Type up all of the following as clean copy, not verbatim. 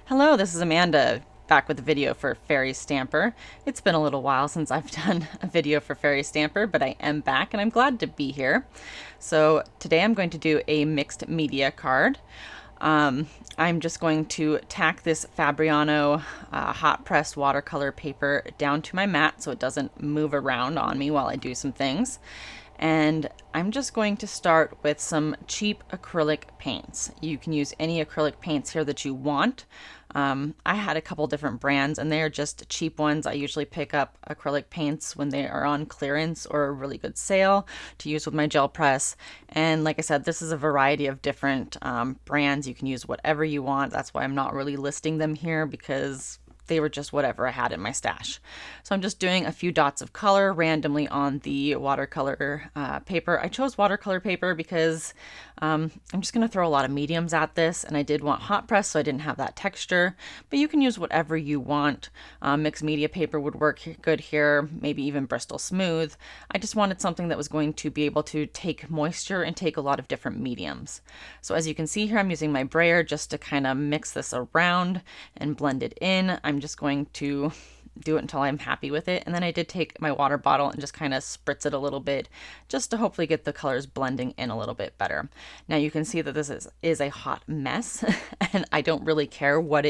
Hello, this is Amanda, back with a video for Fairy Stamper. It's been a little while since I've done a video for Fairy Stamper, but I am back and I'm glad to be here. So today I'm going to do a mixed media card. I'm just going to tack this Fabriano hot press watercolor paper down to my mat so it doesn't move around on me while I do some things. And I'm just going to start with some cheap acrylic paints. You can use any acrylic paints here that you want. I had a couple different brands and they are just cheap ones. I usually pick up acrylic paints when they are on clearance or a really good sale to use with my gel press. And like I said, this is a variety of different brands. You can use whatever you want. That's why I'm not really listing them here, because they were just whatever I had in my stash. So I'm just doing a few dots of color randomly on the watercolor paper. I chose watercolor paper because I'm just going to throw a lot of mediums at this, and I did want hot press so I didn't have that texture, but you can use whatever you want. Mixed media paper would work good here, maybe even Bristol Smooth. I just wanted something that was going to be able to take moisture and take a lot of different mediums. So as you can see here, I'm using my brayer just to kind of mix this around and blend it in. I'm just going to do it until I'm happy with it. And then I did take my water bottle and just kind of spritz it a little bit just to hopefully get the colors blending in a little bit better. Now you can see that this is a hot mess and I don't really care what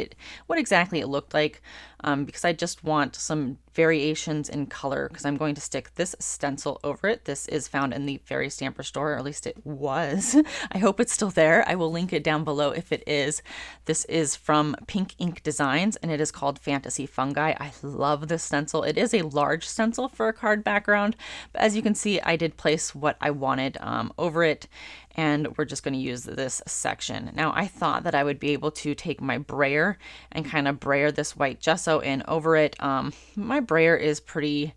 exactly it looked like, because I just want some variations in color, because I'm going to stick this stencil over it. This is found in the Fairy Stamper store, or at least it was. I hope it's still there. I will link it down below if it is. This is from Pink Ink Designs and it is called Fantasy Fungi. I love this stencil. It is a large stencil for a card background, but as you can see, I did place what I wanted over it, and we're just going to use this section. Now I thought that I would be able to take my brayer and kind of brayer this white gesso in over it. My brayer is pretty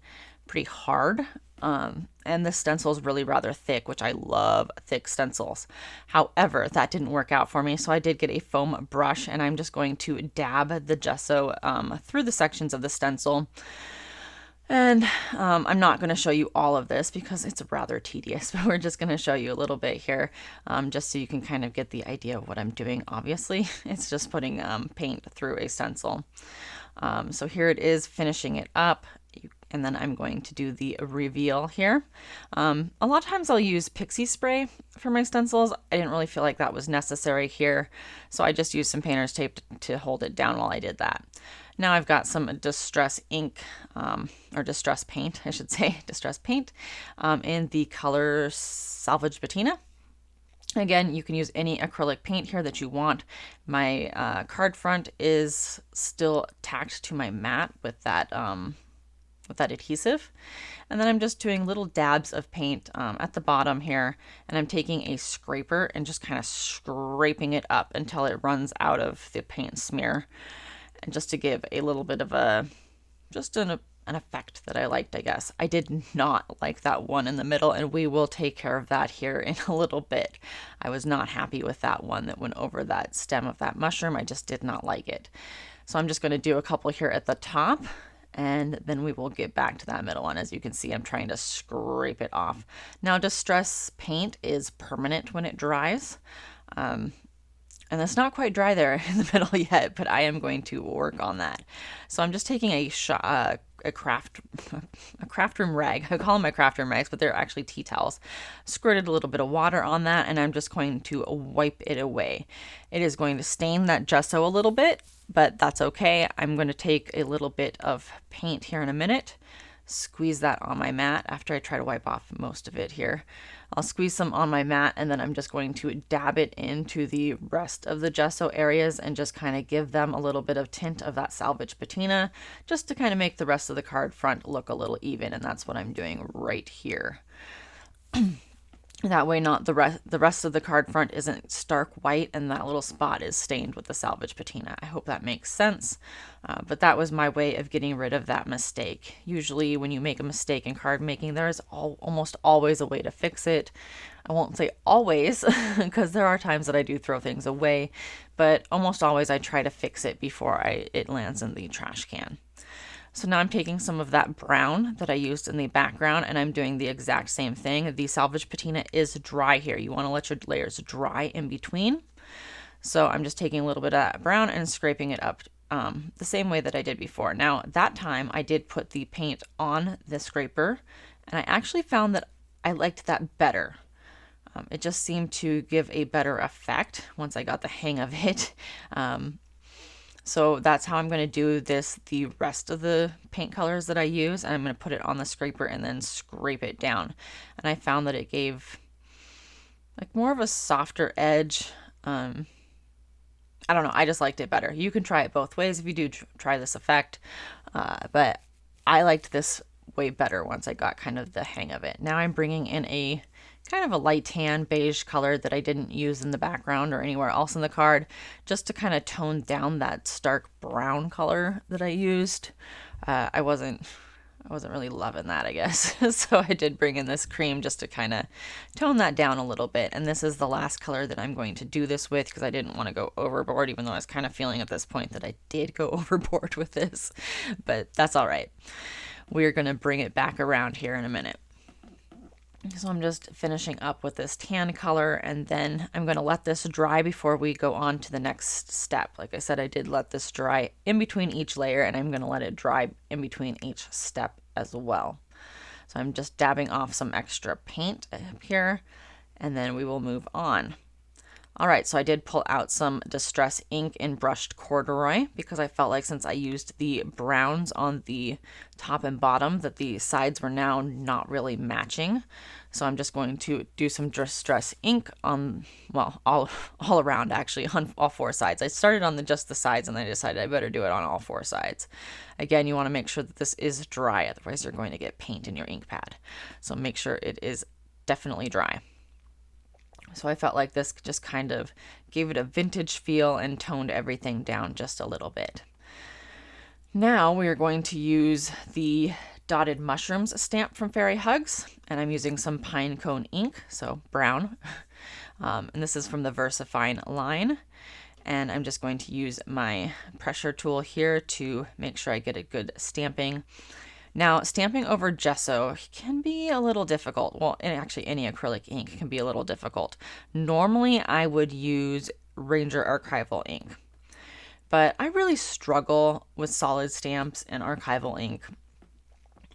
hard, and this stencil is really rather thick, which I love thick stencils. However, that didn't work out for me, so I did get a foam brush and I'm just going to dab the gesso through the sections of the stencil. And I'm not going to show you all of this because it's rather tedious, but we're just going to show you a little bit here, just so you can kind of get the idea of what I'm doing. Obviously, it's just putting paint through a stencil. So here it is, finishing it up. And then I'm going to do the reveal here. A lot of times I'll use pixie spray for my stencils. I didn't really feel like that was necessary here, so I just used some painter's tape to hold it down while I did that. Now I've got some distress ink, or distress paint, I should say, distress paint, in the color Salvage Patina. Again, you can use any acrylic paint here that you want. My card front is still tacked to my mat with that adhesive. And then I'm just doing little dabs of paint at the bottom here, and I'm taking a scraper and just kind of scraping it up until it runs out of the paint smear. And just to give a little bit of an effect that I liked, I guess. I did not like that one in the middle, and we will take care of that here in a little bit. I was not happy with that one that went over that stem of that mushroom. I just did not like it. So I'm just going to do a couple here at the top, and then we will get back to that middle one. As you can see, I'm trying to scrape it off. Now, distress paint is permanent when it dries. And it's not quite dry there in the middle yet, but I am going to work on that. So I'm just taking a craft room rag. I call them my craft room rags, but they're actually tea towels. Squirted a little bit of water on that, and I'm just going to wipe it away. It is going to stain that gesso a little bit, but that's okay. I'm going to take a little bit of paint here in a minute, squeeze that on my mat after I try to wipe off most of it here. I'll squeeze some on my mat, and then I'm just going to dab it into the rest of the gesso areas and just kind of give them a little bit of tint of that Salvage Patina, just to kind of make the rest of the card front look a little even, and that's what I'm doing right here. That way not the rest of the card front isn't stark white and that little spot is stained with the Salvage Patina. I hope that makes sense. But that was my way of getting rid of that mistake. Usually when you make a mistake in card making, there is almost always a way to fix it. I won't say always, because there are times that I do throw things away, but almost always I try to fix it before it lands in the trash can. So now I'm taking some of that brown that I used in the background and I'm doing the exact same thing. The salvage patina is dry here. You want to let your layers dry in between. So I'm just taking a little bit of that brown and scraping it up the same way that I did before. Now that time I did put the paint on the scraper and I actually found that I liked that better. It just seemed to give a better effect once I got the hang of it. So that's how I'm going to do this, the rest of the paint colors that I use. And I'm going to put it on the scraper and then scrape it down. And I found that it gave like more of a softer edge. I don't know. I just liked it better. You can try it both ways if you do try this effect. But I liked this way better once I got kind of the hang of it. Now I'm bringing in a kind of a light tan beige color that I didn't use in the background or anywhere else in the card, just to kind of tone down that stark brown color that I used. I wasn't really loving that, I guess. So I did bring in this cream just to kind of tone that down a little bit. And this is the last color that I'm going to do this with because I didn't want to go overboard, even though I was kind of feeling at this point that I did go overboard with this, but that's all right. We're going to bring it back around here in a minute. So I'm just finishing up with this tan color and then I'm going to let this dry before we go on to the next step. Like I said, I did let this dry in between each layer and I'm going to let it dry in between each step as well. So I'm just dabbing off some extra paint up here and then we will move on. All right, so I did pull out some Distress ink in brushed corduroy because I felt like since I used the browns on the top and bottom that the sides were now not really matching. So I'm just going to do some Distress ink on, well, all around actually on all four sides. I started on just the sides and then I decided I better do it on all four sides. Again, you want to make sure that this is dry, otherwise you're going to get paint in your ink pad. So make sure it is definitely dry. So I felt like this just kind of gave it a vintage feel and toned everything down just a little bit. Now we are going to use the Dotted Mushrooms stamp from Fairy Hugs, and I'm using some pine cone ink, so brown. And this is from the VersaFine line. And I'm just going to use my pressure tool here to make sure I get a good stamping. Now, stamping over gesso can be a little difficult. Well, actually any acrylic ink can be a little difficult. Normally, I would use Ranger Archival ink, but I really struggle with solid stamps and archival ink.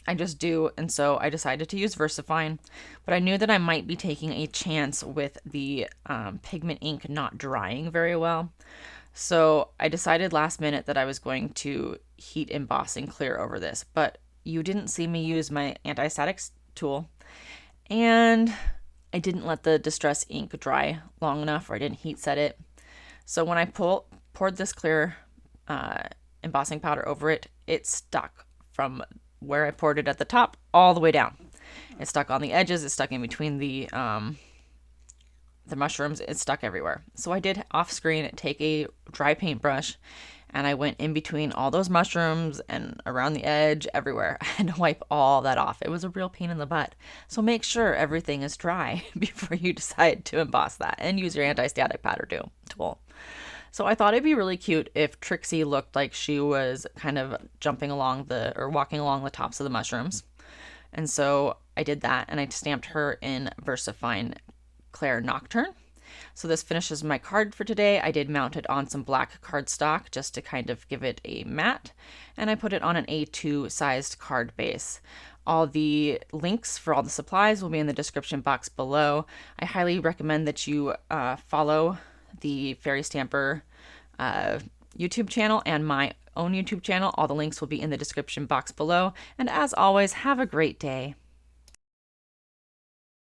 I just do, and so I decided to use VersaFine, but I knew that I might be taking a chance with the pigment ink not drying very well. So I decided last minute that I was going to heat embossing clear over this, but you didn't see me use my anti-static tool, and I didn't let the Distress ink dry long enough, or I didn't heat set it. So when I poured this clear embossing powder over it, it stuck from where I poured it at the top all the way down. It stuck on the edges, it stuck in between the mushrooms, it stuck everywhere. So I did off screen take a dry paintbrush and I went in between all those mushrooms and around the edge, everywhere. I had to wipe all that off. It was a real pain in the butt. So make sure everything is dry before you decide to emboss that, and use your anti-static powder tool. So I thought it'd be really cute if Trixie looked like she was kind of jumping along walking along the tops of the mushrooms. And so I did that, and I stamped her in VersaFine Claire Nocturne. So this finishes my card for today. I did mount it on some black cardstock just to kind of give it a matte, and I put it on an A2 sized card base. All the links for all the supplies will be in the description box below. I highly recommend that you follow the Fairy Stamper YouTube channel and my own YouTube channel. All the links will be in the description box below. And as always, have a great day.